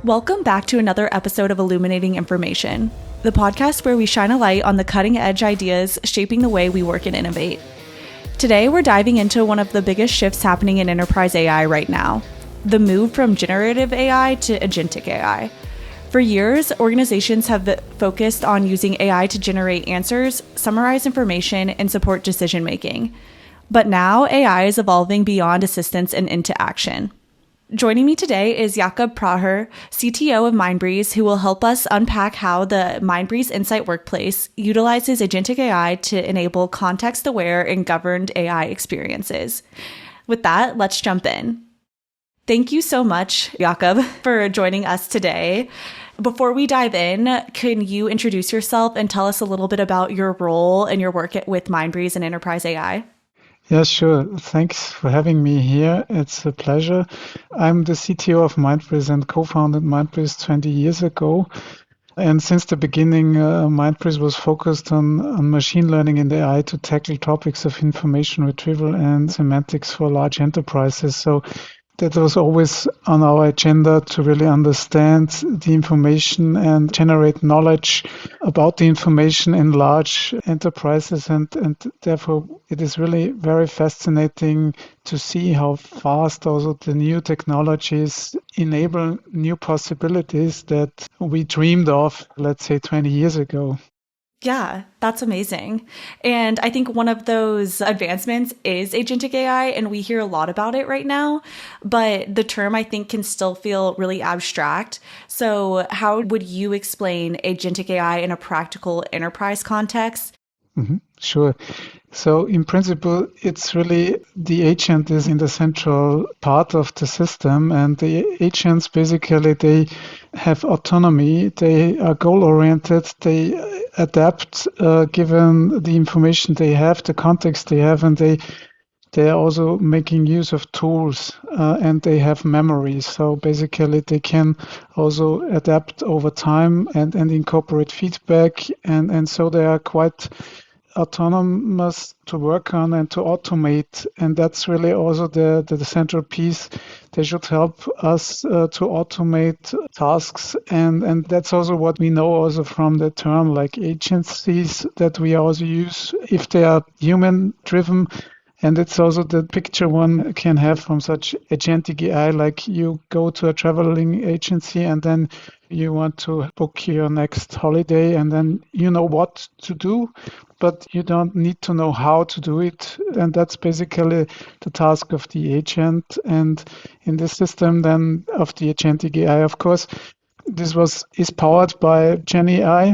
Welcome back to another episode of Illuminating Information, the podcast where we shine a light on the cutting-edge ideas shaping the way we work and innovate. Today, we're diving into one of the biggest shifts happening in enterprise AI right now, the move from generative AI to agentic AI. For years, organizations have focused on using AI to generate answers, summarize information, and support decision-making. But now, AI is evolving beyond assistance and into action. Joining me today is Jakob Praher, CTO of Mindbreeze, who will help us unpack how the Mindbreeze Insight Workplace utilizes agentic AI to enable context-aware and governed AI experiences. With that, let's jump in. Thank you so much, Jakob, for joining us today. Before we dive in, can you introduce yourself and tell us a little bit about your role and your work with Mindbreeze and Enterprise AI? Yeah, sure. Thanks for having me here. It's a pleasure. I'm the CTO of Mindbreeze and co-founded Mindbreeze 20 years ago. And since the beginning, Mindbreeze was focused on machine learning and AI to tackle topics of information retrieval and semantics for large enterprises. So that was always on our agenda to really understand the information and generate knowledge about the information in large enterprises. And therefore, it is really very fascinating to see how fast also the new technologies enable new possibilities that we dreamed of, let's say, 20 years ago. Yeah, that's amazing. And I think one of those advancements is agentic AI, and we hear a lot about it right now, but the term I think can still feel really abstract. So how would you explain agentic AI in a practical enterprise context? Sure. So in principle, it's really the agent is in the central part of the system, and the agents basically they have autonomy, they are goal-oriented, they adapt given the information they have, the context they have, and they are also making use of tools and they have memory. So basically they can also adapt over time and incorporate feedback. And so they are quite autonomous to work on and to automate. And that's really also the central piece. They should help us to automate tasks. And that's also what we know also from the term like agencies that we also use if they are human driven. And it's also the picture one can have from such agentic AI, like you go to a traveling agency and then you want to book your next holiday and then you know what to do, but you don't need to know how to do it. And that's basically the task of the agent. And in this system then of the agentic AI, of course, this is powered by Gen AI.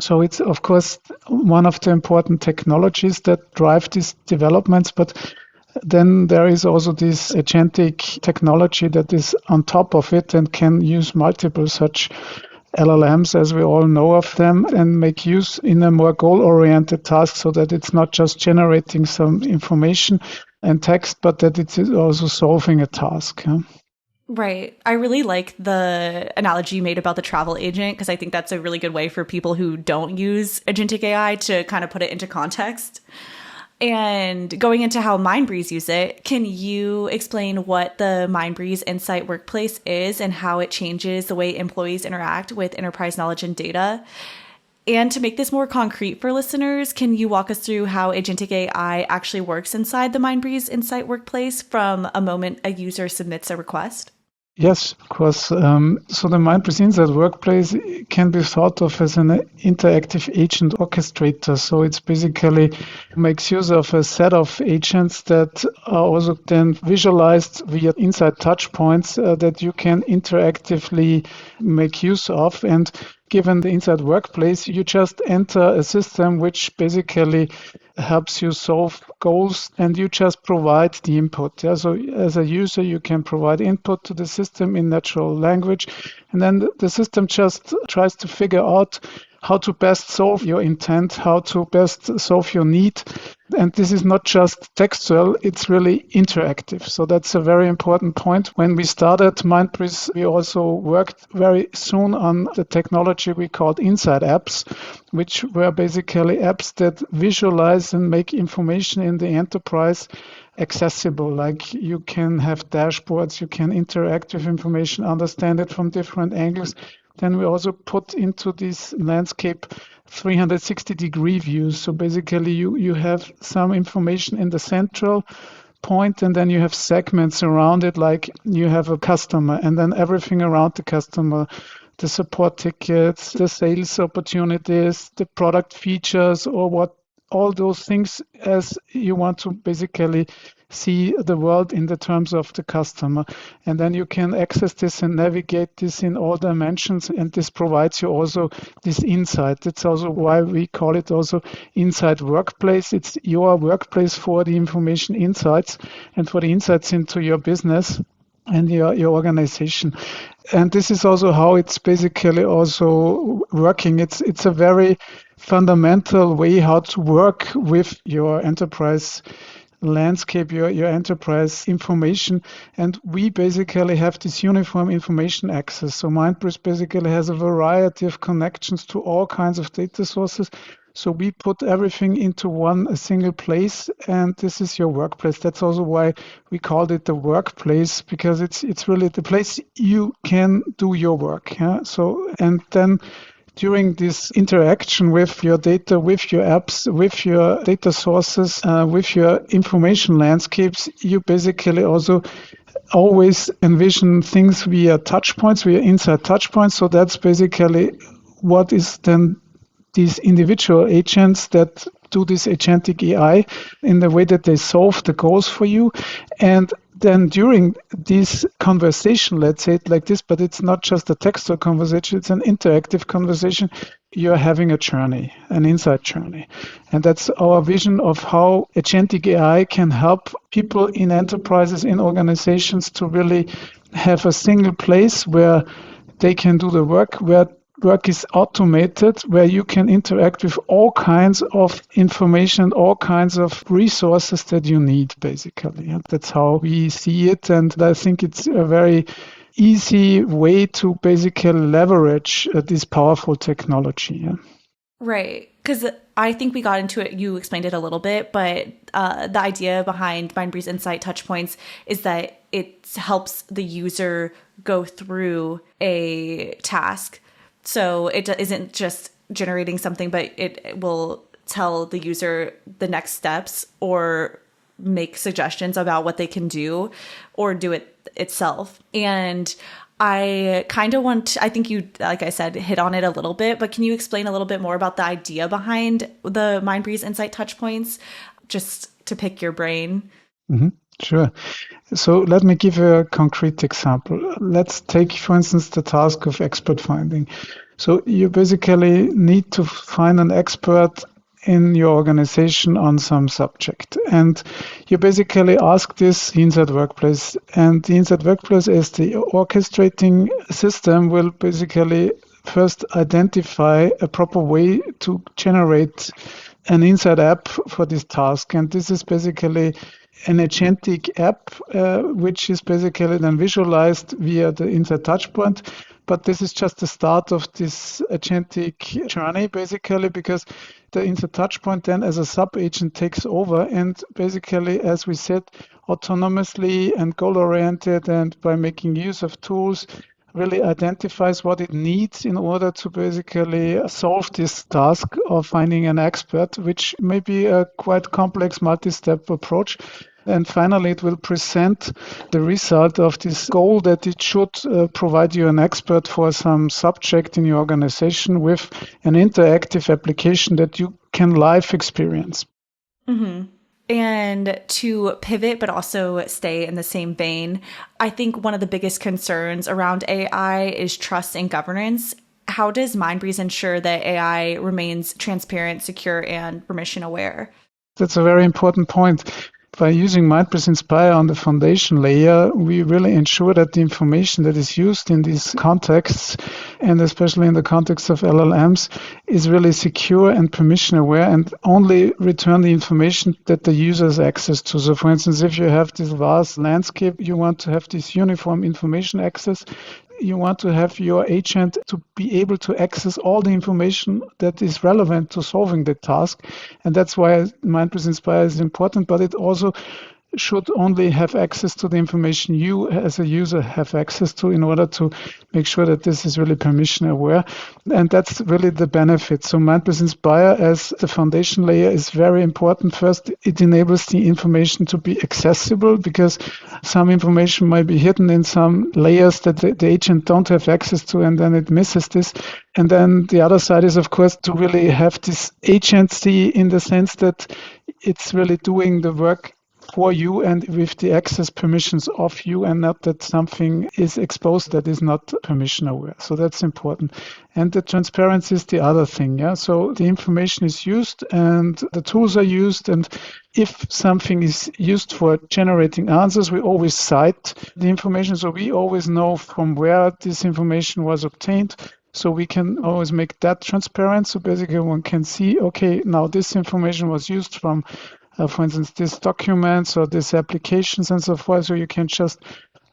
So it's, of course, one of the important technologies that drive these developments. But then there is also this agentic technology that is on top of it and can use multiple such LLMs, as we all know of them, and make use in a more goal-oriented task so that it's not just generating some information and text, but that it is also solving a task. Right. I really like the analogy you made about the travel agent, because I think that's a really good way for people who don't use agentic AI to kind of put it into context. And going into how Mindbreeze use it, can you explain what the Mindbreeze Insight Workplace is and how it changes the way employees interact with enterprise knowledge and data? And to make this more concrete for listeners, can you walk us through how agentic AI actually works inside the Mindbreeze Insight Workplace from a moment a user submits a request? Yes, of course. So the Mindbreeze Insight Workplace can be thought of as an interactive agent orchestrator. So it's basically makes use of a set of agents that are also then visualized via insight touch points that you can interactively make use of. And given the Insight Workplace, you just enter a system which basically helps you solve goals and you just provide the input. Yeah? So as a user, you can provide input to the system in natural language, and then the system just tries to figure out how to best solve your intent, how to best solve your need. And this is not just textual, it's really interactive. So that's a very important point. When we started Mindbreeze, we also worked very soon on the technology we called Insight Apps, which were basically apps that visualize and make information in the enterprise accessible. Like you can have dashboards, you can interact with information, understand it from different angles. Then we also put into this landscape 360-degree views. So basically you have some information in the central point, and then you have segments around it, like you have a customer and then everything around the customer, the support tickets, the sales opportunities, the product features, or what all those things, as you want to basically see the world in the terms of the customer. And then you can access this and navigate this in all dimensions, and this provides you also this insight. That's also why we call it also Insight Workplace. It's your workplace for the information insights and for the insights into your business and your organization. And this is also how it's basically also working. It's a very fundamental way how to work with your enterprise landscape, your enterprise information. And we basically have this uniform information access. So Mindbreeze basically has a variety of connections to all kinds of data sources. So we put everything into a single place, and this is your workplace. That's also why we called it the workplace, because it's really the place you can do your work. Yeah? So, and then during this interaction with your data, with your apps, with your data sources, with your information landscapes, you basically also always envision things via touch points, via inside touch points. So that's basically what is then these individual agents that do this agentic AI in the way that they solve the goals for you. And then during this conversation, let's say it like this, but it's not just a textual conversation, it's an interactive conversation. You're having a journey, an insight journey. And that's our vision of how agentic AI can help people in enterprises, in organizations to really have a single place where they can do the work, where work is automated, where you can interact with all kinds of information, all kinds of resources that you need, basically. And that's how we see it. And I think it's a very easy way to basically leverage this powerful technology. Yeah? Right. Because I think we got into it, you explained it a little bit, but the idea behind Mindbreeze Insight Touchpoints is that it helps the user go through a task. So it isn't just generating something, but it will tell the user the next steps or make suggestions about what they can do or do it itself. And I kind of I think you, like I said, hit on it a little bit, but can you explain a little bit more about the idea behind the Mindbreeze Insight Touchpoints, just to pick your brain? Mm-hmm. Sure. So let me give you a concrete example. Let's take, for instance, the task of expert finding. So you basically need to find an expert in your organization on some subject. And you basically ask this Insight Workplace. And the Insight Workplace, as the orchestrating system, will basically first identify a proper way to generate an Insight app for this task. And this is basically an agentic app, which is basically then visualized via the Insight Touchpoint. But this is just the start of this agentic journey, basically, because the Insight Touchpoint then as a sub-agent takes over and basically, as we said, autonomously and goal-oriented and by making use of tools, really identifies what it needs in order to basically solve this task of finding an expert, which may be a quite complex multi-step approach. And finally, it will present the result of this goal that it should provide you an expert for some subject in your organization with an interactive application that you can live experience. Mm-hmm. And to pivot, but also stay in the same vein, I think one of the biggest concerns around AI is trust and governance. How does Mindbreeze ensure that AI remains transparent, secure, and permission aware? That's a very important point. By using Mindbreeze Inspire on the foundation layer, we really ensure that the information that is used in these contexts, and especially in the context of LLMs, is really secure and permission aware and only return the information that the user has access to. So for instance, if you have this vast landscape, you want to have this uniform information access. You want to have your agent to be able to access all the information that is relevant to solving the task. And that's why Mindbreeze Inspire is important, but it also should only have access to the information you as a user have access to in order to make sure that this is really permission aware. And that's really the benefit. So Mindbreeze Inspire as the foundation layer is very important. First, it enables the information to be accessible because some information might be hidden in some layers that the agent don't have access to, and then it misses this. And then the other side is, of course, to really have this agency in the sense that it's really doing the work for you and with the access permissions of you, and not that something is exposed that is not permission aware. So that's important. And the transparency is the other thing. Yeah. So the information is used and the tools are used. And if something is used for generating answers, we always cite the information. So we always know from where this information was obtained. So we can always make that transparent. So basically one can see, okay, now this information was used from for instance, these documents or these applications and so forth. So you can just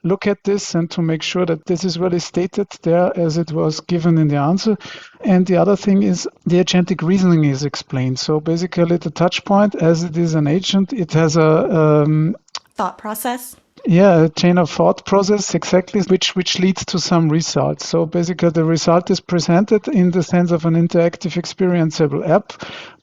look at this and to make sure that this is really stated there as it was given in the answer. And the other thing is the agentic reasoning is explained. So basically the touch point, as it is an agent, it has a thought process. Yeah, a chain of thought process, exactly, which leads to some results. So basically, the result is presented in the sense of an interactive experienceable app.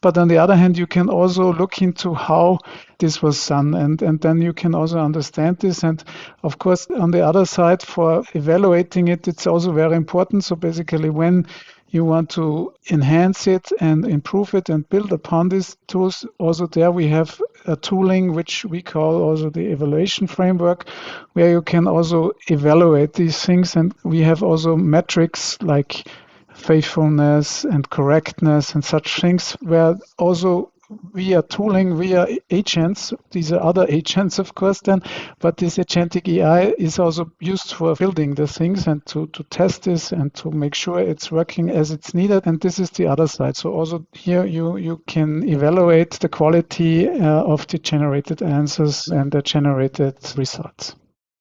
But on the other hand, you can also look into how this was done, and then you can also understand this. And of course, on the other side, for evaluating it, it's also very important. So basically, when you want to enhance it and improve it and build upon these tools, also there we have a tooling which we call also the evaluation framework, where you can also evaluate these things. And we have also metrics like faithfulness and correctness and such things, where also via tooling, via agents, these are other agents, of course, then, but this agentic AI is also used for building the things and to test this and to make sure it's working as it's needed. And this is the other side. So also here you can evaluate the quality of the generated answers and the generated results.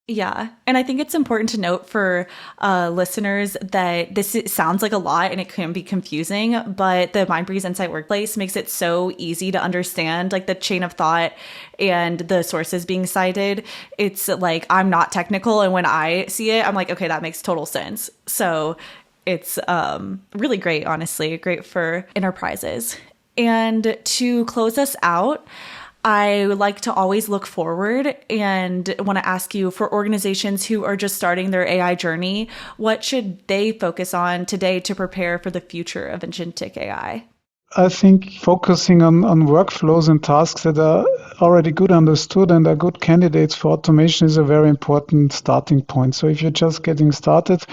Yeah. And I think it's important to note for listeners that this sounds like a lot and it can be confusing, but the Mindbreeze Insight Workplace makes it so easy to understand, like the chain of thought and the sources being cited. It's like, I'm not technical. And when I see it, I'm like, okay, that makes total sense. So it's really great, honestly, great for enterprises. And to close us out, I like to always look forward and want to ask you, for organizations who are just starting their AI journey, what should they focus on today to prepare for the future of agentic AI? I think focusing on workflows and tasks that are already good understood and are good candidates for automation is a very important starting point. So if you're just getting started,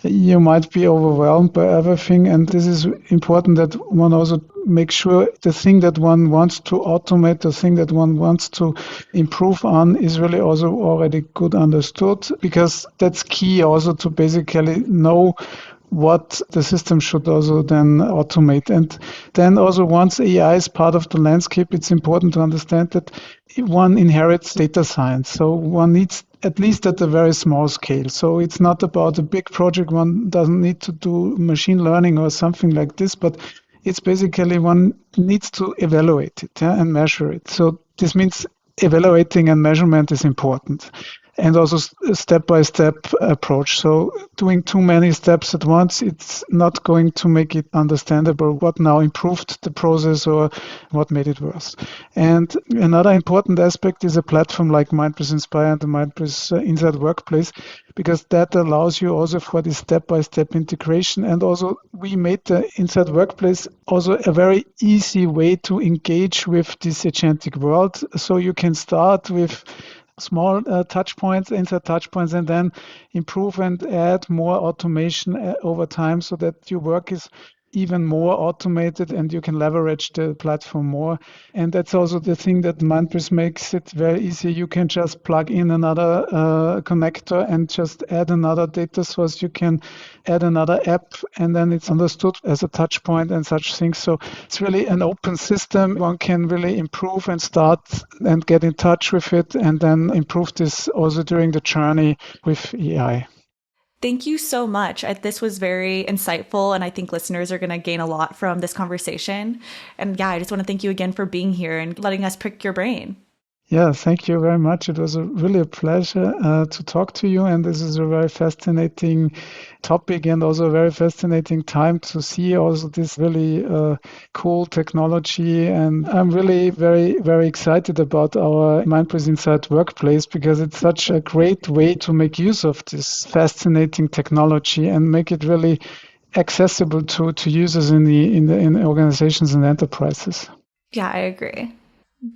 you might be overwhelmed by everything. And this is important that one also makes sure the thing that one wants to automate, the thing that one wants to improve on is really also already good understood, because that's key also to basically know what the system should also then automate. And then also once AI is part of the landscape, it's important to understand that one inherits data science. So one needs at least at a very small scale. So it's not about a big project. One doesn't need to do machine learning or something like this, but it's basically one needs to evaluate it and measure it. So this means evaluating and measurement is important. And also step-by-step approach. So doing too many steps at once, it's not going to make it understandable what now improved the process or what made it worse. And another important aspect is a platform like Mindbreeze Inspire and the Mindbreeze Insight Workplace, because that allows you also for this step-by-step integration. And also we made the Insight Workplace also a very easy way to engage with this agentic world. So you can start with small touch points, inside touch points, and then improve and add more automation over time so that your work is even more automated and you can leverage the platform more. And that's also the thing that Mindbreeze makes it very easy. You can just plug in another connector and just add another data source. You can add another app and then it's understood as a touch point and such things. So it's really an open system. One can really improve and start and get in touch with it and then improve this also during the journey with AI. Thank you so much. This was very insightful, and I think listeners are going to gain a lot from this conversation. And yeah, I just want to thank you again for being here and letting us pick your brain. Yeah, thank you very much. It was really a pleasure to talk to you. And this is a very fascinating topic and also a very fascinating time to see also this really cool technology. And I'm really very, very excited about our Mindbreeze Insight Workplace because it's such a great way to make use of this fascinating technology and make it really accessible to users in organizations and enterprises. Yeah, I agree.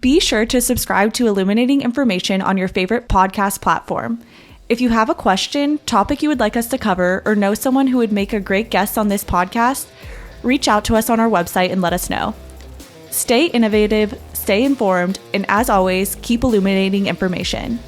Be sure to subscribe to Illuminating Information on your favorite podcast platform. If you have a question, topic you would like us to cover, or know someone who would make a great guest on this podcast, reach out to us on our website and let us know. Stay innovative, stay informed, and as always, keep illuminating information.